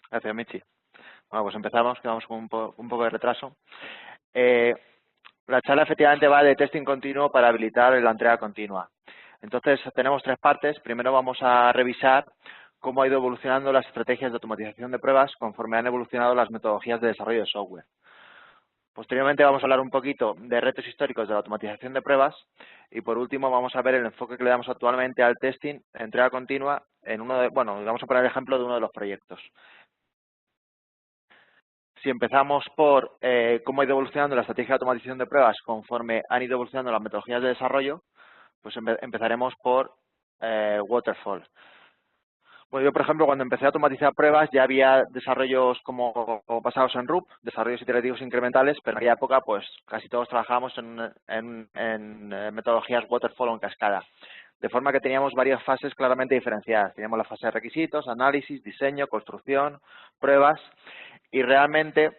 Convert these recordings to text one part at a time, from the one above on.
Gracias, Michi. Bueno, pues empezamos, que vamos con un poco de retraso. Eh, la charla efectivamente va de testing continuo para habilitar la entrega continua. Entonces, tenemos tres partes. Primero vamos a revisar cómo ha ido evolucionando las estrategias de automatización de pruebas conforme han evolucionado las metodologías de desarrollo de software. Posteriormente vamos a hablar un poquito de retos históricos de la automatización de pruebas y por último vamos a ver el enfoque que le damos actualmente al testing, entrega continua, vamos a poner el ejemplo de uno de los proyectos. Si empezamos por cómo ha ido evolucionando la estrategia de automatización de pruebas conforme han ido evolucionando las metodologías de desarrollo, pues empezaremos por Waterfall. Bueno, yo, por ejemplo, cuando empecé a automatizar pruebas ya había desarrollos como basados en RUP, desarrollos iterativos incrementales, pero en aquella época pues casi todos trabajábamos en metodologías Waterfall o en cascada. De forma que teníamos varias fases claramente diferenciadas. Teníamos la fase de requisitos, análisis, diseño, construcción, pruebas y realmente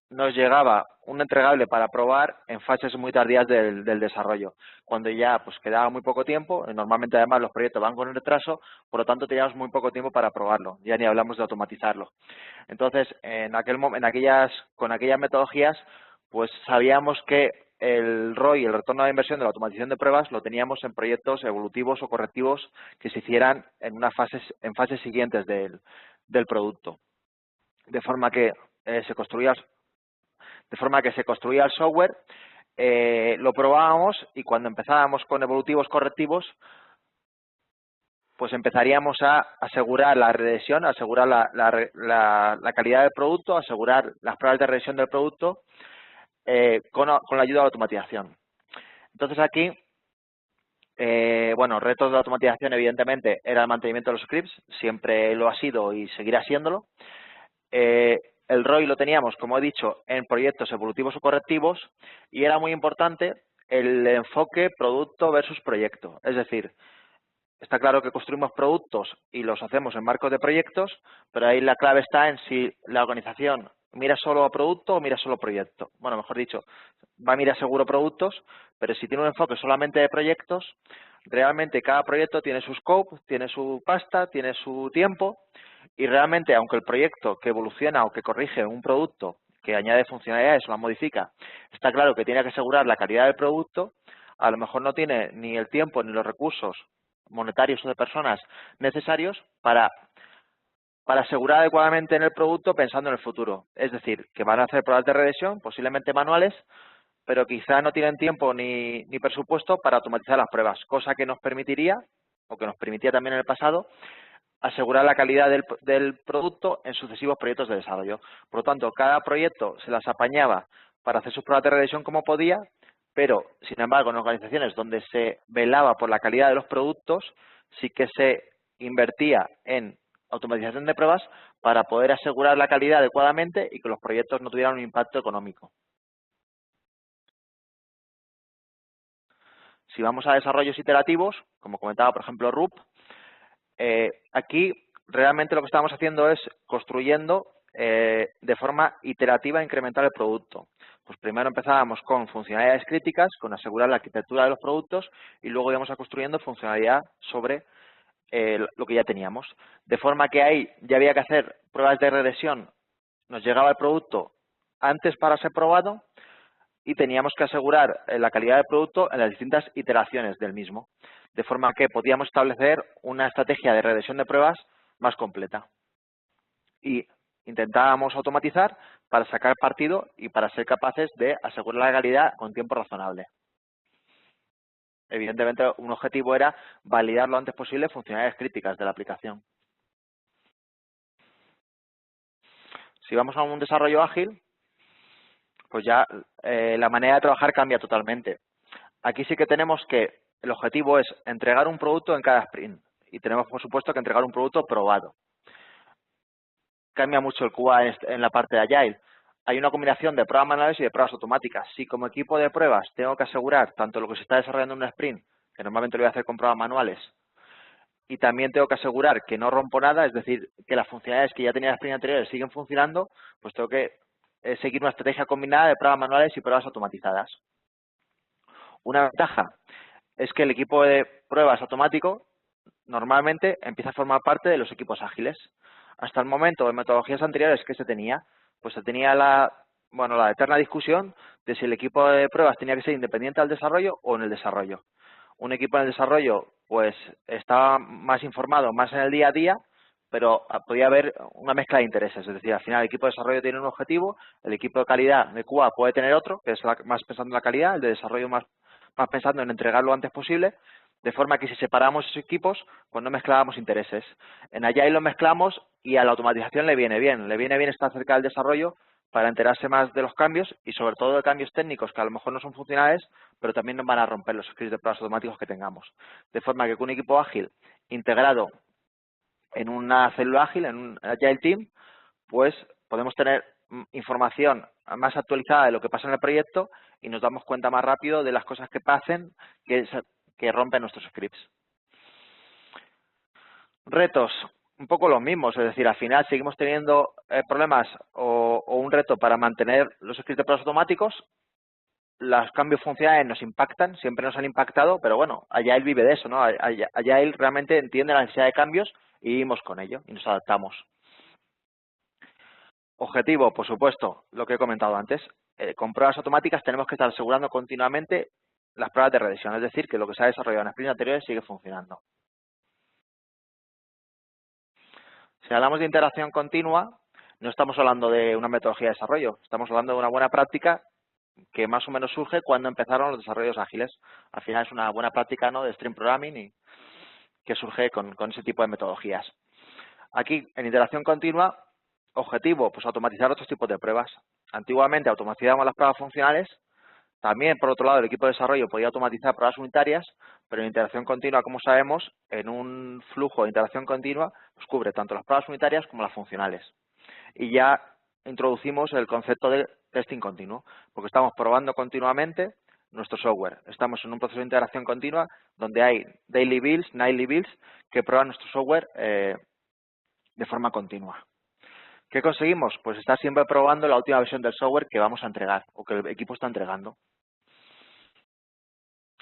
nos llegaba un entregable para probar en fases muy tardías del desarrollo, cuando ya pues quedaba muy poco tiempo, normalmente además los proyectos van con retraso, por lo tanto teníamos muy poco tiempo para probarlo, ya ni hablamos de automatizarlo. Entonces, con aquellas metodologías, pues sabíamos que el ROI, el retorno a la inversión de la automatización de pruebas, lo teníamos en proyectos evolutivos o correctivos que se hicieran en fases siguientes del producto. De forma que se construía el software, lo probábamos y cuando empezábamos con evolutivos correctivos, pues empezaríamos a asegurar la regresión, asegurar la calidad del producto, asegurar las pruebas de regresión del producto con la ayuda de la automatización. Entonces aquí, retos de la automatización evidentemente era el mantenimiento de los scripts, siempre lo ha sido y seguirá siéndolo. El ROI lo teníamos, como he dicho, en proyectos evolutivos o correctivos y era muy importante el enfoque producto versus proyecto. Es decir, está claro que construimos productos y los hacemos en marcos de proyectos, pero ahí la clave está en si la organización mira solo a producto o mira solo a proyecto. Bueno, mejor dicho, va a mirar seguro productos, pero si tiene un enfoque solamente de proyectos, realmente cada proyecto tiene su scope, tiene su pasta, tiene su tiempo y realmente, aunque el proyecto que evoluciona o que corrige un producto, que añade funcionalidades o la modifica, está claro que tiene que asegurar la calidad del producto, a lo mejor no tiene ni el tiempo ni los recursos monetarios o de personas necesarios para asegurar adecuadamente en el producto pensando en el futuro. Es decir, que van a hacer pruebas de regresión, posiblemente manuales, pero quizá no tienen tiempo ni presupuesto para automatizar las pruebas, cosa que nos permitiría, o que nos permitía también en el pasado, asegurar la calidad del producto en sucesivos proyectos de desarrollo. Por lo tanto, cada proyecto se las apañaba para hacer sus pruebas de regresión como podía, pero, sin embargo, en organizaciones donde se velaba por la calidad de los productos, sí que se invertía en automatización de pruebas para poder asegurar la calidad adecuadamente y que los proyectos no tuvieran un impacto económico. Si vamos a desarrollos iterativos, como comentaba, por ejemplo, RUP, aquí realmente lo que estamos haciendo es construyendo de forma iterativa incrementar el producto. Pues primero empezábamos con funcionalidades críticas, con asegurar la arquitectura de los productos y luego íbamos a construyendo funcionalidad sobre lo que ya teníamos. De forma que ahí ya había que hacer pruebas de regresión, nos llegaba el producto antes para ser probado y teníamos que asegurar la calidad del producto en las distintas iteraciones del mismo, de forma que podíamos establecer una estrategia de regresión de pruebas más completa. Y intentábamos automatizar para sacar partido y para ser capaces de asegurar la calidad con tiempo razonable. Evidentemente, un objetivo era validar lo antes posible funcionalidades críticas de la aplicación. Si vamos a un desarrollo ágil, pues ya la manera de trabajar cambia totalmente. Aquí sí que tenemos que el objetivo es entregar un producto en cada sprint y tenemos, por supuesto, que entregar un producto probado. Cambia mucho el QA en la parte de Agile. Hay una combinación de pruebas manuales y de pruebas automáticas. Si como equipo de pruebas tengo que asegurar tanto lo que se está desarrollando en un sprint, que normalmente lo voy a hacer con pruebas manuales, y también tengo que asegurar que no rompo nada, es decir, que las funcionalidades que ya tenía en el sprint anteriores siguen funcionando, pues tengo que seguir una estrategia combinada de pruebas manuales y pruebas automatizadas. Una ventaja es que el equipo de pruebas automático normalmente empieza a formar parte de los equipos ágiles. Hasta el momento, en metodologías anteriores, ¿qué se tenía? Pues se tenía la eterna discusión de si el equipo de pruebas tenía que ser independiente al desarrollo o en el desarrollo. Un equipo en el desarrollo, pues, estaba más informado, más en el día a día, pero podía haber una mezcla de intereses. Es decir, al final el equipo de desarrollo tiene un objetivo, el equipo de calidad de QA puede tener otro, que es más pensando en la calidad, el de desarrollo más pensando en entregarlo lo antes posible, de forma que si separamos esos equipos, pues no mezclábamos intereses. En Agile lo mezclamos y a la automatización le viene bien estar cerca del desarrollo para enterarse más de los cambios y sobre todo de cambios técnicos que a lo mejor no son funcionales, pero también nos van a romper los scripts de pruebas automáticos que tengamos. De forma que con un equipo ágil integrado en una célula ágil, en un Agile Team, pues podemos tener información más actualizada de lo que pasa en el proyecto y nos damos cuenta más rápido de las cosas que pasen que rompen nuestros scripts. Retos, un poco los mismos, es decir, al final seguimos teniendo problemas o un reto para mantener los scripts de pruebas automáticos. Los cambios funcionales nos impactan, siempre nos han impactado, pero bueno, Agile vive de eso, ¿no? Agile realmente entiende la necesidad de cambios y vivimos con ello y nos adaptamos. Objetivo, por supuesto, lo que he comentado antes. Con pruebas automáticas tenemos que estar asegurando continuamente las pruebas de regresión, es decir, que lo que se ha desarrollado en sprints anteriores sigue funcionando. Si hablamos de interacción continua, no estamos hablando de una metodología de desarrollo, estamos hablando de una buena práctica que más o menos surge cuando empezaron los desarrollos ágiles. Al final es una buena práctica, ¿no?, de stream programming y que surge con ese tipo de metodologías. Aquí, en interacción continua, objetivo, pues automatizar otros tipos de pruebas. Antiguamente automatizábamos las pruebas funcionales. También, por otro lado, el equipo de desarrollo podía automatizar pruebas unitarias, pero en interacción continua, como sabemos, en un flujo de interacción continua, pues cubre tanto las pruebas unitarias como las funcionales. Y ya introducimos el concepto de testing continuo, porque estamos probando continuamente nuestro software. Estamos en un proceso de integración continua donde hay daily builds, nightly builds, que prueban nuestro software de forma continua. ¿Qué conseguimos? Pues estar siempre probando la última versión del software que vamos a entregar o que el equipo está entregando.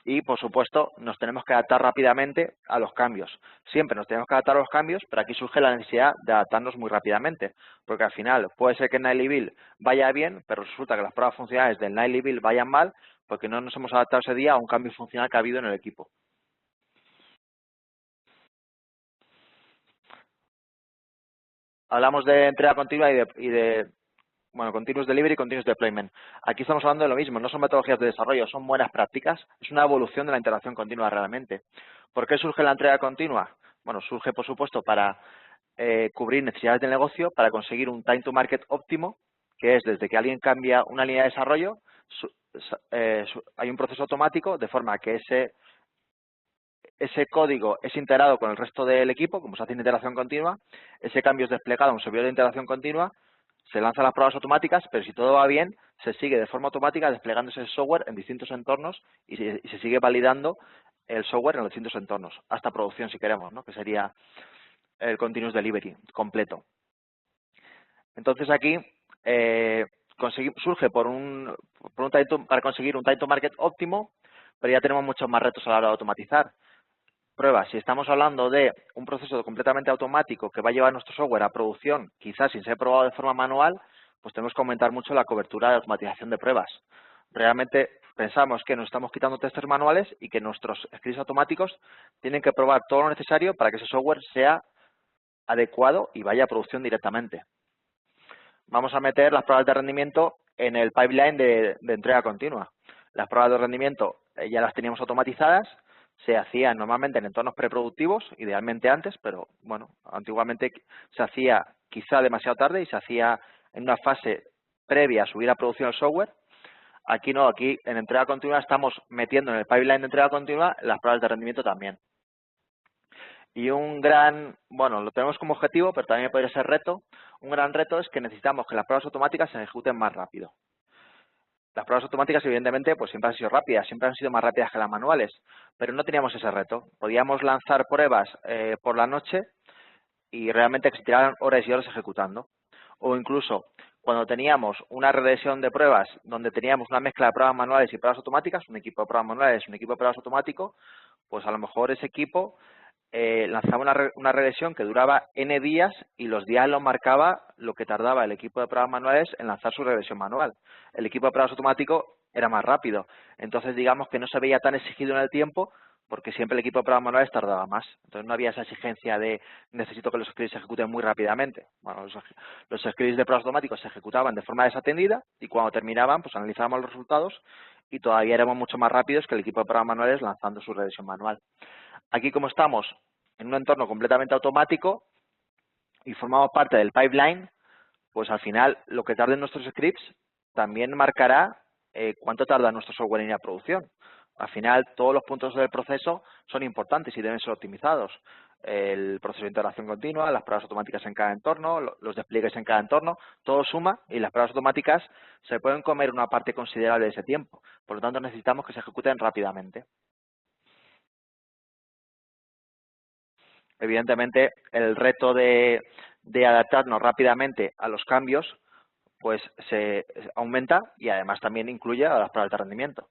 Y, por supuesto, nos tenemos que adaptar rápidamente a los cambios. Siempre nos tenemos que adaptar a los cambios, pero aquí surge la necesidad de adaptarnos muy rápidamente, porque al final puede ser que el Nightly Build vaya bien, pero resulta que las pruebas funcionales del Nightly Build vayan mal, porque no nos hemos adaptado ese día a un cambio funcional que ha habido en el equipo. Hablamos de entrega continua y de continuous delivery y continuous deployment. Aquí estamos hablando de lo mismo, no son metodologías de desarrollo, son buenas prácticas, es una evolución de la interacción continua realmente. ¿Por qué surge la entrega continua? Bueno, surge por supuesto para cubrir necesidades del negocio, para conseguir un time to market óptimo, que es desde que alguien cambia una línea de desarrollo, hay un proceso automático de forma que ese código es integrado con el resto del equipo, como se hace en integración continua, ese cambio es desplegado en un servidor de integración continua, se lanzan las pruebas automáticas, pero si todo va bien, se sigue de forma automática desplegando ese software en distintos entornos y se sigue validando el software en los distintos entornos, hasta producción si queremos, ¿no?, que sería el continuous delivery completo. Entonces aquí surge para conseguir un time to market óptimo, pero ya tenemos muchos más retos a la hora de automatizar. Pruebas, si estamos hablando de un proceso completamente automático que va a llevar nuestro software a producción, quizás sin ser probado de forma manual, pues tenemos que aumentar mucho la cobertura de automatización de pruebas. Realmente pensamos que nos estamos quitando testers manuales y que nuestros scripts automáticos tienen que probar todo lo necesario para que ese software sea adecuado y vaya a producción directamente. Vamos a meter las pruebas de rendimiento en el pipeline de entrega continua. Las pruebas de rendimiento ya las teníamos automatizadas, se hacían normalmente en entornos preproductivos, idealmente antes, pero bueno, antiguamente se hacía quizá demasiado tarde y se hacía en una fase previa a subir a producción el software. Aquí no, aquí en entrega continua estamos metiendo en el pipeline de entrega continua las pruebas de rendimiento también. Y lo tenemos como objetivo, pero también podría ser reto. Un gran reto es que necesitamos que las pruebas automáticas se ejecuten más rápido. Las pruebas automáticas, evidentemente, pues siempre han sido rápidas, siempre han sido más rápidas que las manuales, pero no teníamos ese reto. Podíamos lanzar pruebas por la noche y realmente que se tiraran horas y horas ejecutando. O incluso cuando teníamos una regresión de pruebas donde teníamos una mezcla de pruebas manuales y pruebas automáticas, un equipo de pruebas manuales, un equipo de pruebas automático, pues a lo mejor ese equipo lanzaba una regresión que duraba N días y los días los marcaba lo que tardaba el equipo de pruebas manuales en lanzar su regresión manual. El equipo de pruebas automático era más rápido. Entonces, digamos que no se veía tan exigido en el tiempo porque siempre el equipo de pruebas manuales tardaba más. Entonces, no había esa exigencia de necesito que los scripts se ejecuten muy rápidamente. Bueno, los scripts de pruebas automáticos se ejecutaban de forma desatendida y cuando terminaban, pues analizábamos los resultados y todavía éramos mucho más rápidos que el equipo de pruebas manuales lanzando su regresión manual. Aquí, como estamos en un entorno completamente automático y formamos parte del pipeline, pues al final lo que tarden nuestros scripts también marcará cuánto tarda nuestro software en ir a producción. Al final todos los puntos del proceso son importantes y deben ser optimizados. El proceso de integración continua, las pruebas automáticas en cada entorno, los despliegues en cada entorno, todo suma y las pruebas automáticas se pueden comer una parte considerable de ese tiempo. Por lo tanto, necesitamos que se ejecuten rápidamente. Evidentemente, el reto de adaptarnos rápidamente a los cambios pues se aumenta y además también incluye a las pruebas de rendimiento.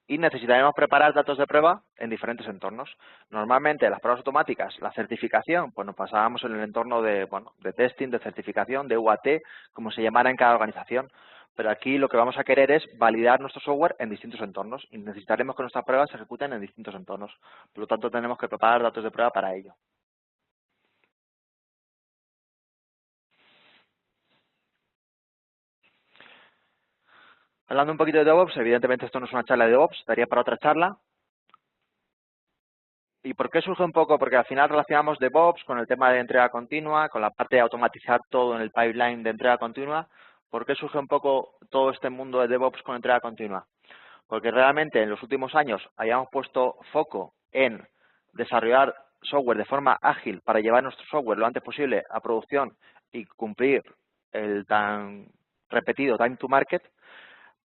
Y necesitaremos preparar datos de prueba en diferentes entornos. Normalmente las pruebas automáticas, la certificación, pues nos pasábamos en el entorno de testing, de certificación, de UAT, como se llamara en cada organización. Pero aquí lo que vamos a querer es validar nuestro software en distintos entornos y necesitaremos que nuestras pruebas se ejecuten en distintos entornos. Por lo tanto, tenemos que preparar datos de prueba para ello. Hablando un poquito de DevOps, evidentemente esto no es una charla de DevOps, daría para otra charla. ¿Y por qué surge un poco? Porque al final relacionamos DevOps con el tema de entrega continua, con la parte de automatizar todo en el pipeline de entrega continua. ¿Por qué surge un poco todo este mundo de DevOps con entrega continua? Porque realmente en los últimos años hayamos puesto foco en desarrollar software de forma ágil para llevar nuestro software lo antes posible a producción y cumplir el tan repetido time to market,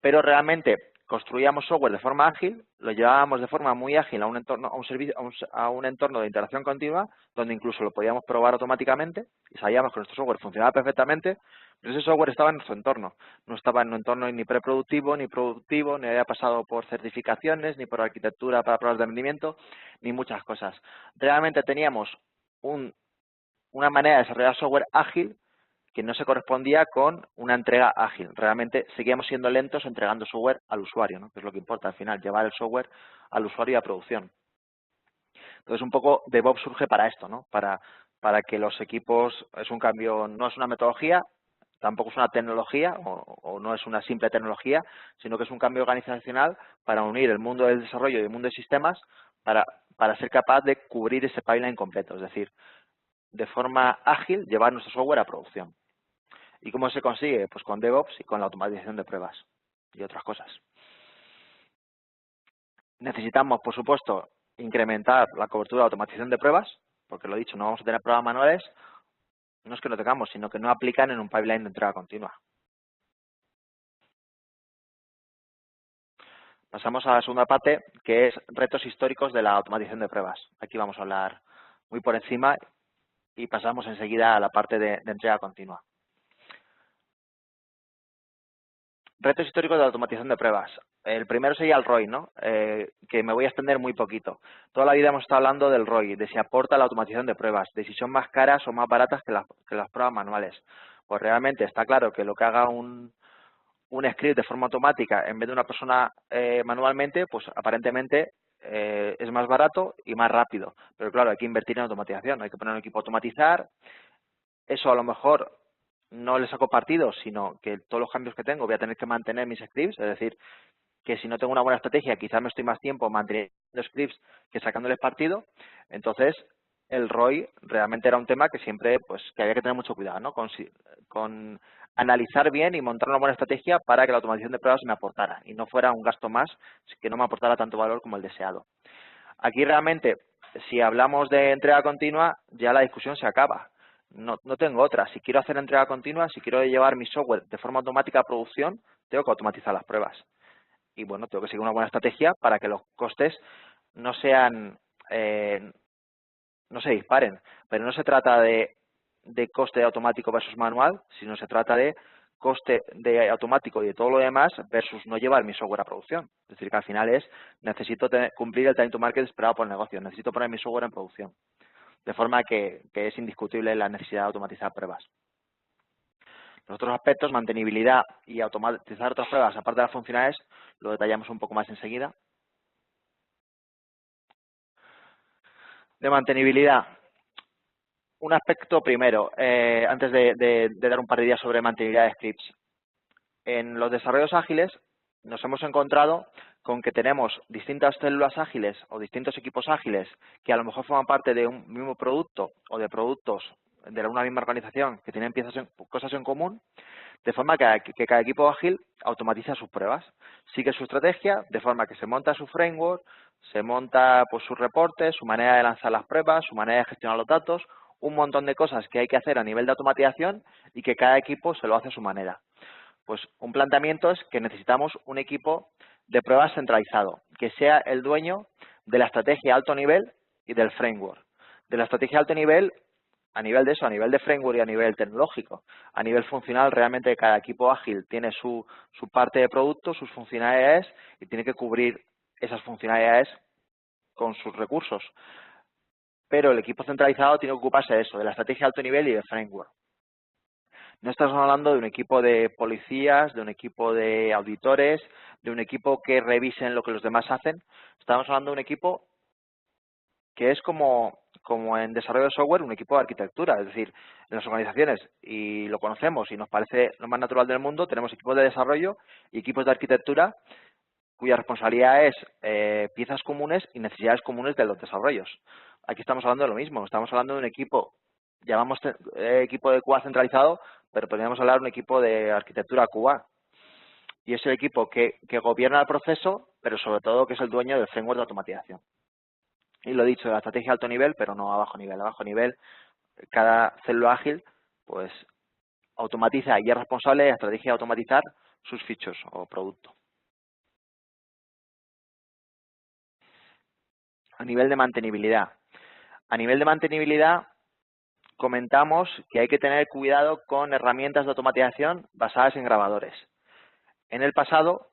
pero realmente construíamos software de forma ágil, lo llevábamos de forma muy ágil a un entorno, a un servicio, a un entorno de interacción continua, donde incluso lo podíamos probar automáticamente y sabíamos que nuestro software funcionaba perfectamente, pero ese software estaba en nuestro entorno, no estaba en un entorno ni preproductivo, ni productivo, ni había pasado por certificaciones, ni por arquitectura para pruebas de rendimiento, ni muchas cosas. Realmente teníamos una manera de desarrollar software ágil que no se correspondía con una entrega ágil. Realmente seguíamos siendo lentos entregando software al usuario, ¿no? Que es lo que importa al final, llevar el software al usuario y a producción. Entonces, un poco DevOps surge para esto, ¿no? Para que los equipos, es un cambio, no es una metodología, tampoco es una tecnología o no es una simple tecnología, sino que es un cambio organizacional para unir el mundo del desarrollo y el mundo de sistemas para ser capaz de cubrir ese pipeline completo, es decir, de forma ágil llevar nuestro software a producción. ¿Y cómo se consigue? Pues con DevOps y con la automatización de pruebas y otras cosas. Necesitamos, por supuesto, incrementar la cobertura de automatización de pruebas, porque lo he dicho, no vamos a tener pruebas manuales, no es que no tengamos, sino que no aplican en un pipeline de entrega continua. Pasamos a la segunda parte, que es retos históricos de la automatización de pruebas. Aquí vamos a hablar muy por encima y pasamos enseguida a la parte de entrega continua. Retos históricos de la automatización de pruebas. El primero sería el ROI, ¿no? Que me voy a extender muy poquito. Toda la vida hemos estado hablando del ROI, de si aporta la automatización de pruebas, de si son más caras o más baratas que las pruebas manuales. Pues realmente está claro que lo que haga un script de forma automática en vez de una persona manualmente, pues aparentemente es más barato y más rápido. Pero claro, hay que invertir en automatización, hay que poner un equipo a automatizar. Eso a lo mejor no le saco partido, sino que todos los cambios que tengo voy a tener que mantener mis scripts, es decir, que si no tengo una buena estrategia, quizás me estoy más tiempo manteniendo scripts que sacándoles partido. Entonces, el ROI realmente era un tema que siempre, pues, que había que tener mucho cuidado, ¿no? Con analizar bien y montar una buena estrategia para que la automatización de pruebas me aportara y no fuera un gasto más que no me aportara tanto valor como el deseado. Aquí realmente, si hablamos de entrega continua, ya la discusión se acaba. No tengo otra. Si quiero hacer entrega continua, si quiero llevar mi software de forma automática a producción, tengo que automatizar las pruebas. Y bueno, tengo que seguir una buena estrategia para que los costes no sean, no se disparen. Pero no se trata de coste automático versus manual, sino se trata de coste de automático y de todo lo demás versus no llevar mi software a producción. Es decir, que al final necesito cumplir el time to market esperado por el negocio, necesito poner mi software en producción. De forma que es indiscutible la necesidad de automatizar pruebas. Los otros aspectos, mantenibilidad y automatizar otras pruebas, aparte de las funcionales, lo detallamos un poco más enseguida. De mantenibilidad. Un aspecto primero, antes de dar un par de ideas sobre mantenibilidad de scripts. En los desarrollos ágiles nos hemos encontrado con que tenemos distintas células ágiles o distintos equipos ágiles que a lo mejor forman parte de un mismo producto o de productos de una misma organización que tienen cosas en común, de forma que cada equipo ágil automatiza sus pruebas, sigue su estrategia, de forma que se monta su framework, se monta pues sus reportes, su manera de lanzar las pruebas, su manera de gestionar los datos, un montón de cosas que hay que hacer a nivel de automatización y que cada equipo se lo hace a su manera. Pues un planteamiento es que necesitamos un equipo de pruebas centralizado, que sea el dueño de la estrategia a alto nivel y del framework. De la estrategia a alto nivel, a nivel de eso, a nivel de framework y a nivel tecnológico. A nivel funcional, realmente cada equipo ágil tiene su parte de producto, sus funcionalidades y tiene que cubrir esas funcionalidades con sus recursos. Pero el equipo centralizado tiene que ocuparse de eso, de la estrategia a alto nivel y del framework. No estamos hablando de un equipo de policías, de un equipo de auditores, de un equipo que revisen lo que los demás hacen. Estamos hablando de un equipo que es como en desarrollo de software, un equipo de arquitectura. Es decir, en las organizaciones, y lo conocemos y nos parece lo más natural del mundo, tenemos equipos de desarrollo y equipos de arquitectura cuya responsabilidad es piezas comunes y necesidades comunes de los desarrollos. Aquí estamos hablando de lo mismo, estamos hablando de un equipo, llamamos equipo de QA centralizado, pero podríamos hablar de un equipo de arquitectura QA. Y es el equipo que gobierna el proceso, pero sobre todo que es el dueño del framework de automatización. Y lo he dicho, de la estrategia a alto nivel, pero no a bajo nivel. A bajo nivel, cada célula ágil pues automatiza y es responsable de la estrategia de automatizar sus features o producto. A nivel de mantenibilidad. A nivel de mantenibilidad, comentamos que hay que tener cuidado con herramientas de automatización basadas en grabadores. En el pasado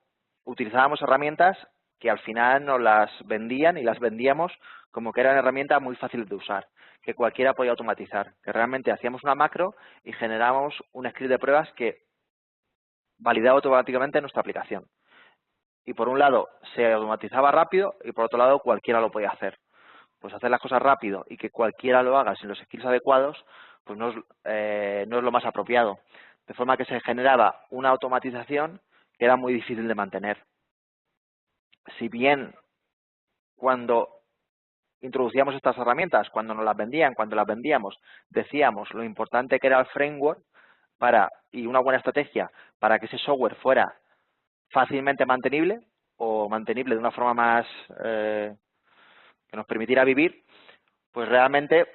utilizábamos herramientas que al final nos las vendían y las vendíamos como que eran herramientas muy fáciles de usar, que cualquiera podía automatizar, que realmente hacíamos una macro y generábamos un script de pruebas que validaba automáticamente nuestra aplicación. Y por un lado se automatizaba rápido y por otro lado cualquiera lo podía hacer. Pues hacer las cosas rápido y que cualquiera lo haga sin los skills adecuados, pues no es lo más apropiado. De forma que se generaba una automatización que era muy difícil de mantener. Si bien cuando introducíamos estas herramientas, cuando nos las vendían, cuando las vendíamos, decíamos lo importante que era el framework y una buena estrategia para que ese software fuera fácilmente mantenible o mantenible de una forma más que nos permitiera vivir, pues realmente,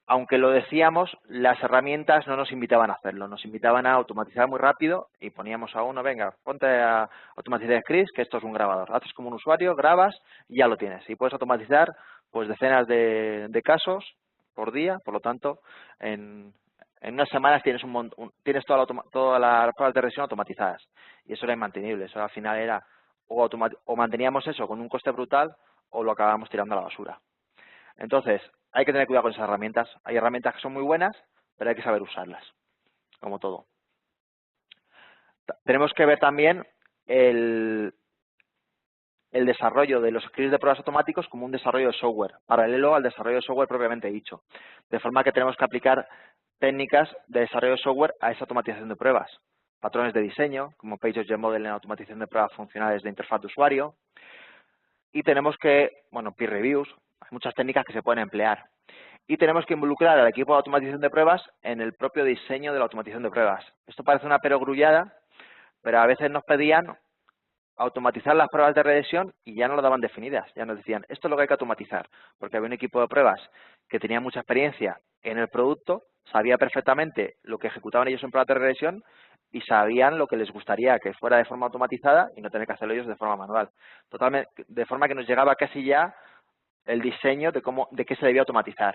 aunque lo decíamos, las herramientas no nos invitaban a hacerlo, nos invitaban a automatizar muy rápido y poníamos a uno, venga, ponte a automatizar scripts, que esto es un grabador. Haces como un usuario, grabas y ya lo tienes. Y puedes automatizar pues decenas de casos por día, por lo tanto, en unas semanas tienes tienes todas las pruebas de regresión automatizadas. Y eso era inmantenible, eso al final era o manteníamos eso con un coste brutal o lo acabábamos tirando a la basura. Entonces, hay que tener cuidado con esas herramientas. Hay herramientas que son muy buenas, pero hay que saber usarlas, como todo. Tenemos que ver también el desarrollo de los scripts de pruebas automáticos como un desarrollo de software, paralelo al desarrollo de software propiamente dicho. De forma que tenemos que aplicar técnicas de desarrollo de software a esa automatización de pruebas. Patrones de diseño, como PageObject Model en automatización de pruebas funcionales de interfaz de usuario. Y tenemos que, peer reviews, hay muchas técnicas que se pueden emplear. Y tenemos que involucrar al equipo de automatización de pruebas en el propio diseño de la automatización de pruebas. Esto parece una perogrullada, pero a veces nos pedían automatizar las pruebas de regresión y ya no lo daban definidas. Ya nos decían, esto es lo que hay que automatizar, porque había un equipo de pruebas que tenía mucha experiencia en el producto, sabía perfectamente lo que ejecutaban ellos en pruebas de regresión y sabían lo que les gustaría que fuera de forma automatizada y no tener que hacerlo ellos de forma manual. Totalmente, de forma que nos llegaba casi ya el diseño de qué se debía automatizar.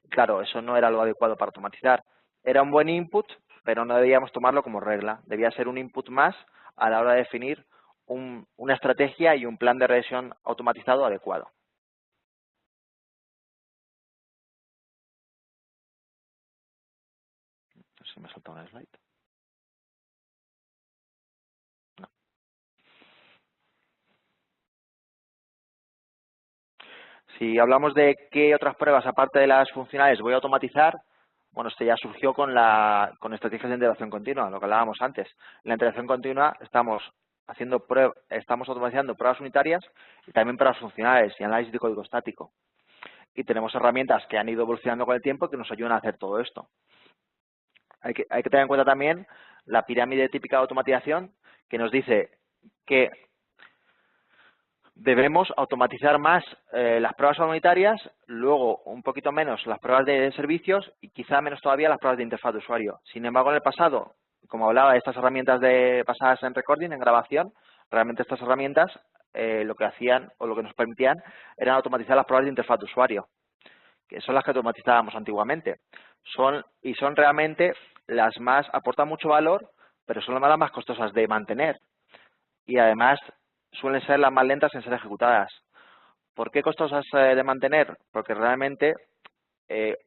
Claro, eso no era lo adecuado para automatizar. Era un buen input, pero no debíamos tomarlo como regla. Debía ser un input más a la hora de definir una estrategia y un plan de regresión automatizado adecuado. No sé si me ha saltado una slide. No. Si hablamos de qué otras pruebas, aparte de las funcionales, voy a automatizar, bueno, esto ya surgió con estrategias de integración continua, lo que hablábamos antes. En la integración continua estamos automatizando pruebas unitarias y también pruebas funcionales y análisis de código estático. Y tenemos herramientas que han ido evolucionando con el tiempo que nos ayudan a hacer todo esto. Hay que tener en cuenta también la pirámide típica de automatización, que nos dice que debemos automatizar más las pruebas unitarias, luego un poquito menos las pruebas de servicios y quizá menos todavía las pruebas de interfaz de usuario. Sin embargo, en el pasado, como hablaba de estas herramientas basadas en recording, en grabación, realmente estas herramientas lo que hacían o lo que nos permitían era automatizar las pruebas de interfaz de usuario, que son las que automatizábamos antiguamente. Son realmente aportan mucho valor, pero son las más costosas de mantener y además suelen ser las más lentas en ser ejecutadas. ¿Por qué costosas de mantener? Porque realmente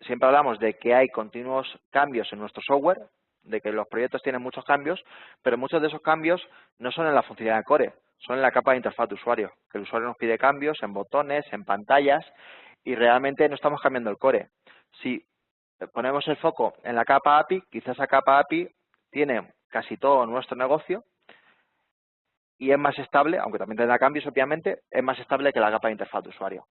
siempre hablamos de que hay continuos cambios en nuestro software, de que los proyectos tienen muchos cambios, pero muchos de esos cambios no son en la funcionalidad de core, son en la capa de interfaz de usuario, que el usuario nos pide cambios en botones, en pantallas, y realmente no estamos cambiando el core. Si ponemos el foco en la capa API, quizás esa capa API tiene casi todo nuestro negocio, y es más estable, aunque también tendrá cambios obviamente, es más estable que la capa de interfaz de usuario.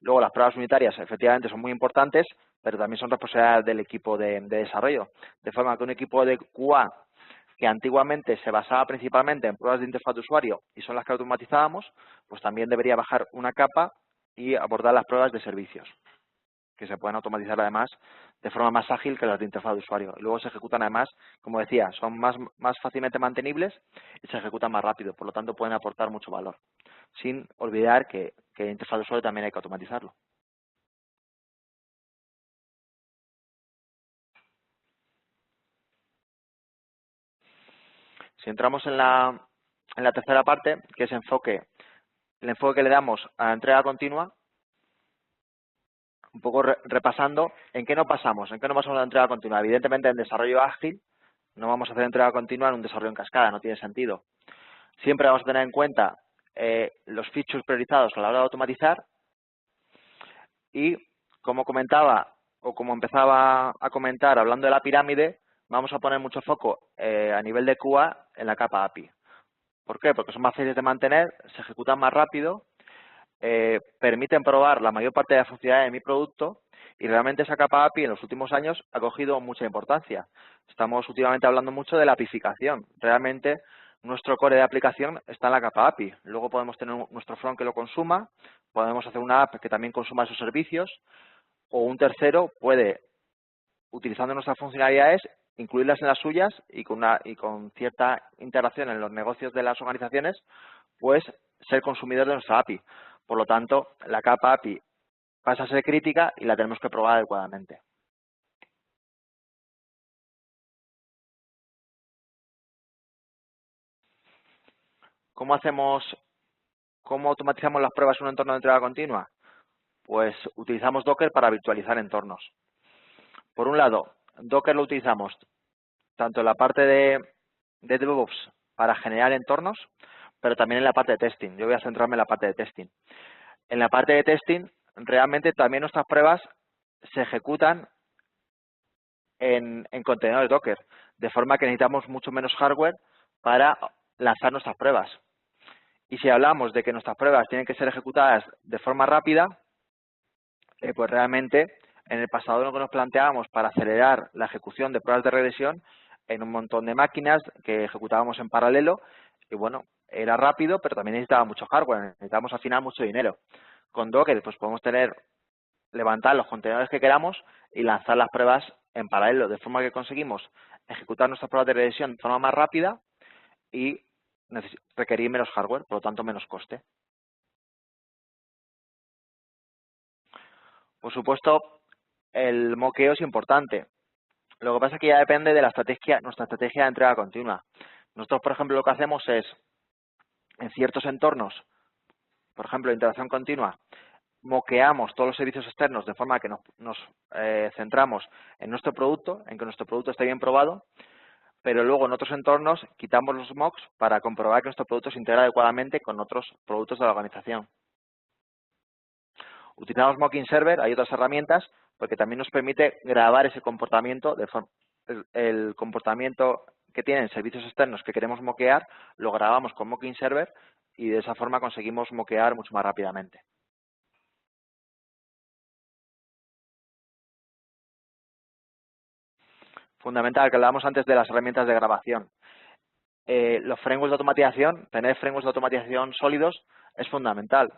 Luego las pruebas unitarias efectivamente son muy importantes, pero también son responsabilidad del equipo de desarrollo. De forma que un equipo de QA que antiguamente se basaba principalmente en pruebas de interfaz de usuario y son las que automatizábamos, pues también debería bajar una capa y abordar las pruebas de servicios, que se pueden automatizar además de forma más ágil que las de interfaz de usuario. Y luego se ejecutan además, como decía, son más fácilmente mantenibles y se ejecutan más rápido, por lo tanto pueden aportar mucho valor. Sin olvidar que interfaz de usuario también hay que automatizarlo. Si entramos en la tercera parte, que es el enfoque que le damos a la entrega continua, un poco repasando, ¿en qué no pasamos? ¿En qué no pasamos la entrega continua? Evidentemente en desarrollo ágil no vamos a hacer entrega continua en un desarrollo en cascada, no tiene sentido. Siempre vamos a tener en cuenta los features priorizados a la hora de automatizar y, como comentaba o como empezaba a comentar hablando de la pirámide, vamos a poner mucho foco a nivel de QA en la capa API. ¿Por qué? Porque son más fáciles de mantener, se ejecutan más rápido, permiten probar la mayor parte de la funcionalidad de mi producto y realmente esa capa API en los últimos años ha cogido mucha importancia. Estamos últimamente hablando mucho de la apificación. Realmente nuestro core de aplicación está en la capa API. Luego podemos tener nuestro front que lo consuma, podemos hacer una app que también consuma esos servicios o un tercero puede, utilizando nuestras funcionalidades, incluirlas en las suyas y con cierta integración en los negocios de las organizaciones, pues ser consumidor de nuestra API. Por lo tanto, la capa API pasa a ser crítica y la tenemos que probar adecuadamente. ¿Cómo automatizamos las pruebas en un entorno de entrega continua? Pues utilizamos Docker para virtualizar entornos. Por un lado, Docker lo utilizamos tanto en la parte de DevOps para generar entornos, pero también en la parte de testing. Yo voy a centrarme en la parte de testing. En la parte de testing, realmente también nuestras pruebas se ejecutan en contenedores Docker, de forma que necesitamos mucho menos hardware para lanzar nuestras pruebas. Y si hablamos de que nuestras pruebas tienen que ser ejecutadas de forma rápida, pues realmente en el pasado lo que nos planteábamos para acelerar la ejecución de pruebas de regresión en un montón de máquinas que ejecutábamos en paralelo, y bueno, era rápido, pero también necesitaba mucho hardware, necesitábamos al final mucho dinero. Con Docker pues podemos levantar los contenedores que queramos y lanzar las pruebas en paralelo, de forma que conseguimos ejecutar nuestras pruebas de regresión de forma más rápida y requerir menos hardware, por lo tanto menos coste. Por supuesto, el moqueo es importante. Lo que pasa es que ya depende de nuestra estrategia de entrega continua. Nosotros, por ejemplo, lo que hacemos es, en ciertos entornos, por ejemplo, de interacción continua, moqueamos todos los servicios externos de forma que nos centramos en nuestro producto, en que nuestro producto esté bien probado, pero luego en otros entornos quitamos los mocks para comprobar que nuestro producto se integra adecuadamente con otros productos de la organización. Utilizamos Mocking Server, hay otras herramientas, porque también nos permite grabar ese comportamiento, el comportamiento que tienen servicios externos que queremos moquear, lo grabamos con Mocking Server y de esa forma conseguimos moquear mucho más rápidamente. Fundamental, que hablábamos antes de las herramientas de grabación. Los frameworks de automatización, tener frameworks de automatización sólidos es fundamental.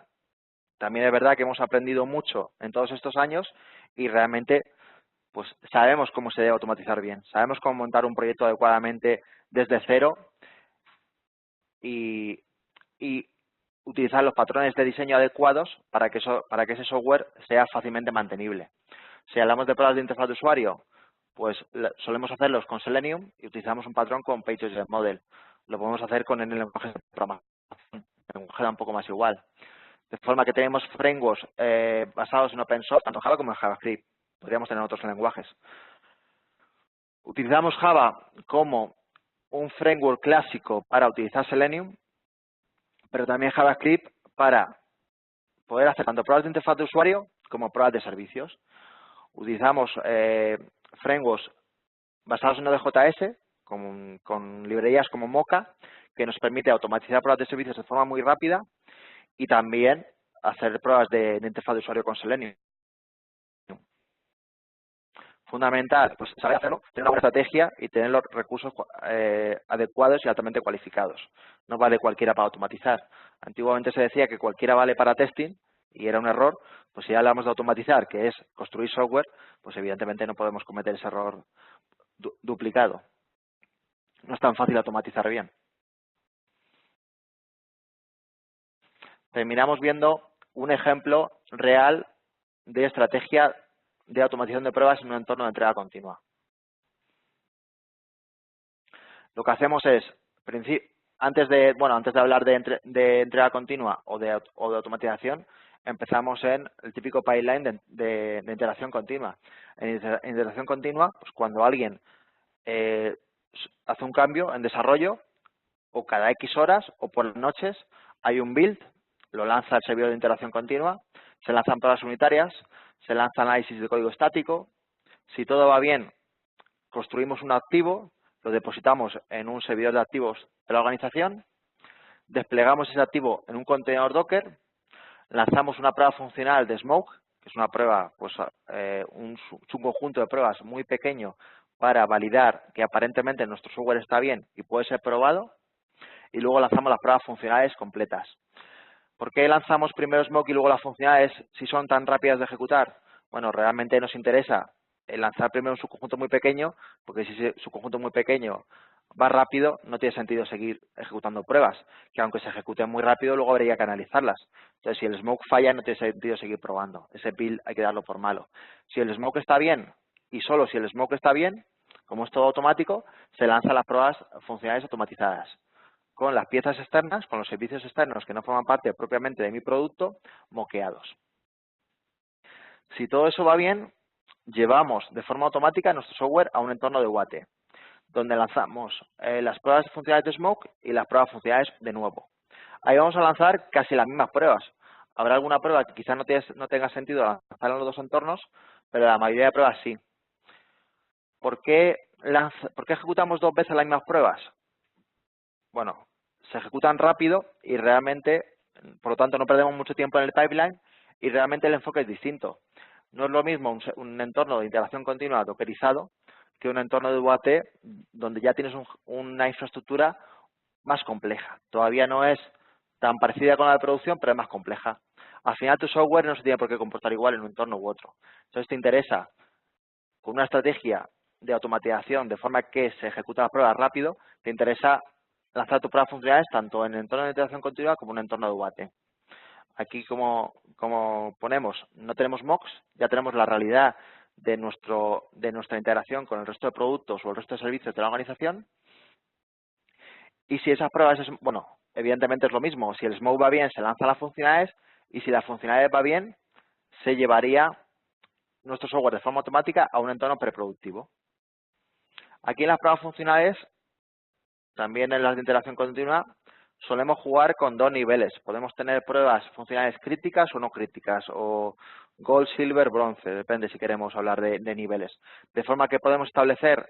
También es verdad que hemos aprendido mucho en todos estos años y realmente pues sabemos cómo se debe automatizar bien, sabemos cómo montar un proyecto adecuadamente desde cero y utilizar los patrones de diseño adecuados para que ese software sea fácilmente mantenible. Si hablamos de pruebas de interfaz de usuario, pues solemos hacerlos con Selenium y utilizamos un patrón con PageModel. Lo podemos hacer con el lenguaje de programación, el lenguaje da un poco más igual. De forma que tenemos frameworks basados en open source, tanto Java como en JavaScript. Podríamos tener otros lenguajes. Utilizamos Java como un framework clásico para utilizar Selenium, pero también JavaScript para poder hacer tanto pruebas de interfaz de usuario como pruebas de servicios. Utilizamos frameworks basados en Node.js con librerías como Mocha, que nos permite automatizar pruebas de servicios de forma muy rápida y también hacer pruebas de interfaz de usuario con Selenium. Fundamental, pues saber hacerlo, tener una buena estrategia y tener los recursos adecuados y altamente cualificados. No vale cualquiera para automatizar. Antiguamente se decía que cualquiera vale para testing y era un error. Pues si ya hablamos de automatizar, que es construir software, pues evidentemente no podemos cometer ese error duplicado. No es tan fácil automatizar bien. Terminamos viendo un ejemplo real de estrategia de automatización de pruebas en un entorno de entrega continua. Lo que hacemos es, antes de hablar de entrega continua o de automatización, empezamos en el típico pipeline de integración continua. En integración continua, pues cuando alguien hace un cambio en desarrollo, o cada X horas o por las noches, hay un build, lo lanza el servidor de integración continua, se lanzan pruebas unitarias, se lanza análisis de código estático. Si todo va bien, construimos un activo, lo depositamos en un servidor de activos de la organización, desplegamos ese activo en un contenedor Docker, lanzamos una prueba funcional de Smoke, que es una prueba, pues un conjunto de pruebas muy pequeño para validar que aparentemente nuestro software está bien y puede ser probado, y luego lanzamos las pruebas funcionales completas. ¿Por qué lanzamos primero Smoke y luego las funcionales si son tan rápidas de ejecutar? Bueno, realmente nos interesa lanzar primero un subconjunto muy pequeño, porque si ese subconjunto muy pequeño va rápido, no tiene sentido seguir ejecutando pruebas, que aunque se ejecuten muy rápido, luego habría que analizarlas. Entonces, si el Smoke falla, no tiene sentido seguir probando. Ese build hay que darlo por malo. Si el Smoke está bien, y solo si el Smoke está bien, como es todo automático, se lanzan las pruebas funcionales automatizadas, con las piezas externas, con los servicios externos que no forman parte propiamente de mi producto, moqueados. Si todo eso va bien, llevamos de forma automática nuestro software a un entorno de UAT, donde lanzamos las pruebas funcionales de Smoke y las pruebas funcionales de nuevo. Ahí vamos a lanzar casi las mismas pruebas. Habrá alguna prueba que quizás no tenga sentido lanzar en los dos entornos, pero la mayoría de pruebas sí. ¿Por qué ejecutamos dos veces las mismas pruebas? Bueno, se ejecutan rápido y realmente, por lo tanto, no perdemos mucho tiempo en el pipeline y realmente el enfoque es distinto. No es lo mismo un entorno de integración continua dockerizado que un entorno de UAT donde ya tienes una infraestructura más compleja. Todavía no es tan parecida con la de producción, pero es más compleja. Al final tu software no se tiene por qué comportar igual en un entorno u otro. Entonces te interesa, con una estrategia de automatización de forma que se ejecuta la prueba rápido, te interesa lanzar tus pruebas funcionales tanto en el entorno de integración continua como en un entorno de UAT. Aquí, como ponemos, no tenemos mocks, ya tenemos la realidad de nuestra integración con el resto de productos o el resto de servicios de la organización. Y si esas pruebas, bueno, evidentemente es lo mismo. Si el smoke va bien, se lanzan las funcionalidades, y si las funcionalidades va bien, se llevaría nuestro software de forma automática a un entorno preproductivo. Aquí en las pruebas funcionales, también en las de integración continua, solemos jugar con dos niveles. Podemos tener pruebas funcionales críticas o no críticas, o gold, silver, bronce, depende si queremos hablar de niveles. De forma que podemos establecer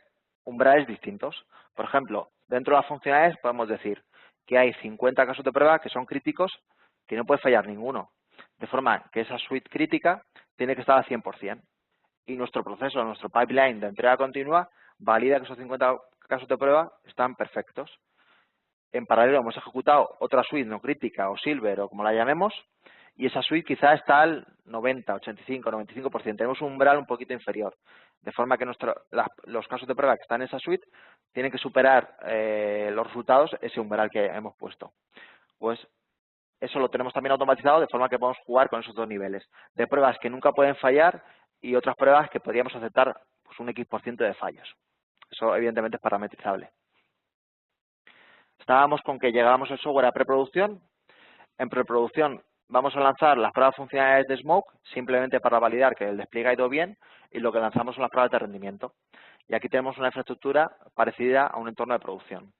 umbrales distintos. Por ejemplo, dentro de las funcionales podemos decir que hay 50 casos de prueba que son críticos, que no puede fallar ninguno. De forma que esa suite crítica tiene que estar al 100%. Y nuestro proceso, nuestro pipeline de entrega continua, valida que esos 50 casos de prueba están perfectos. En paralelo hemos ejecutado otra suite no crítica o silver o como la llamemos, y esa suite quizá está al 90, 85, 95%. Tenemos un umbral un poquito inferior, de forma que los casos de prueba que están en esa suite tienen que superar los resultados ese umbral que hemos puesto. Pues eso lo tenemos también automatizado, de forma que podemos jugar con esos dos niveles, de pruebas que nunca pueden fallar y otras pruebas que podríamos aceptar pues, un X% de fallos. Eso evidentemente es parametrizable. Estábamos con que llegábamos el software a preproducción. En preproducción vamos a lanzar las pruebas funcionales de Smoke, simplemente para validar que el despliegue ha ido bien, y lo que lanzamos son las pruebas de rendimiento. Y aquí tenemos una infraestructura parecida a un entorno de producción.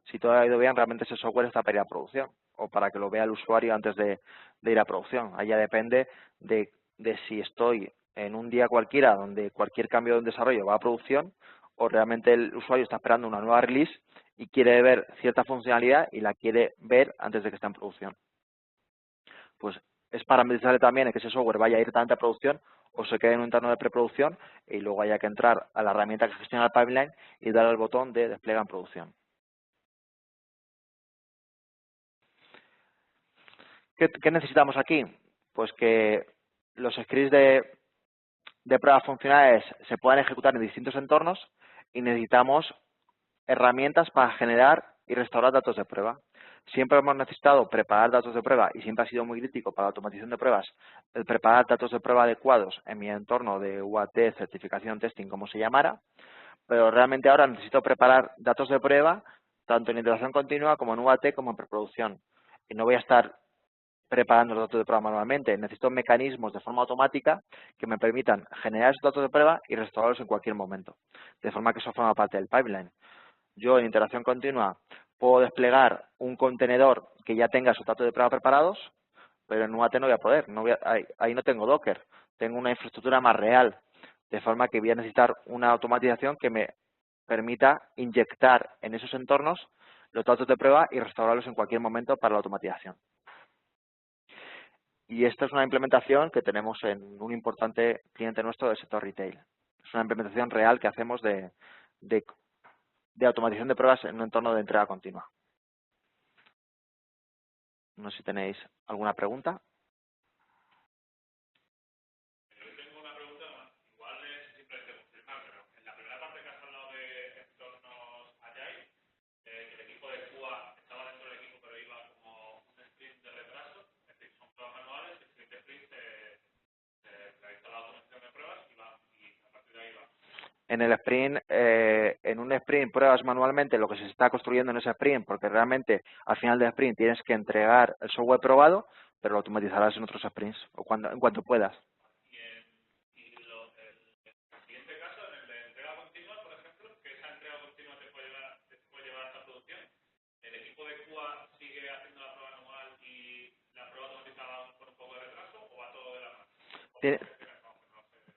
Si todo ha ido bien, realmente ese software está para ir a producción, o para que lo vea el usuario antes de ir a producción. Ahí ya depende de si estoy en un día cualquiera donde cualquier cambio de desarrollo va a producción, o realmente el usuario está esperando una nueva release y quiere ver cierta funcionalidad y la quiere ver antes de que esté en producción. Pues es parametrizable también que ese software vaya directamente a producción o se quede en un entorno de preproducción y luego haya que entrar a la herramienta que gestiona el pipeline y dar al botón de despliega en producción. ¿Qué necesitamos aquí? Pues que los scripts de pruebas funcionales se puedan ejecutar en distintos entornos y necesitamos herramientas para generar y restaurar datos de prueba. Siempre hemos necesitado preparar datos de prueba y siempre ha sido muy crítico para la automatización de pruebas el preparar datos de prueba adecuados en mi entorno de UAT, certificación, testing, como se llamara, pero realmente ahora necesito preparar datos de prueba tanto en integración continua como en UAT como en preproducción. Y no voy a estar preparando los datos de prueba manualmente. Necesito mecanismos de forma automática que me permitan generar esos datos de prueba y restaurarlos en cualquier momento, de forma que eso forma parte del pipeline. Yo en integración continua puedo desplegar un contenedor que ya tenga sus datos de prueba preparados, pero en UAT no voy a poder, ahí no tengo Docker, tengo una infraestructura más real, de forma que voy a necesitar una automatización que me permita inyectar en esos entornos los datos de prueba y restaurarlos en cualquier momento para la automatización. Y esta es una implementación que tenemos en un importante cliente nuestro del sector retail. Es una implementación real que hacemos de automatización de pruebas en un entorno de entrega continua. No sé si tenéis alguna pregunta. En el sprint, en un sprint pruebas manualmente lo que se está construyendo en ese sprint, porque realmente al final del sprint tienes que entregar el software probado, pero lo automatizarás en otros sprints o en cuanto puedas.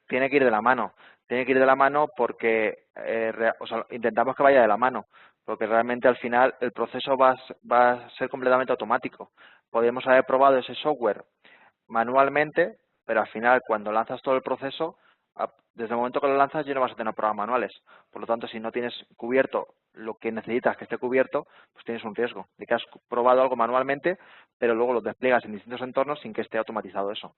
Tiene que ir de la mano. Tiene que ir de la mano porque intentamos que vaya de la mano, porque realmente al final el proceso va a ser completamente automático. Podemos haber probado ese software manualmente, pero al final cuando lanzas todo el proceso, desde el momento que lo lanzas ya no vas a tener pruebas manuales. Por lo tanto, si no tienes cubierto lo que necesitas que esté cubierto, pues tienes un riesgo de que has probado algo manualmente, pero luego lo despliegas en distintos entornos sin que esté automatizado eso.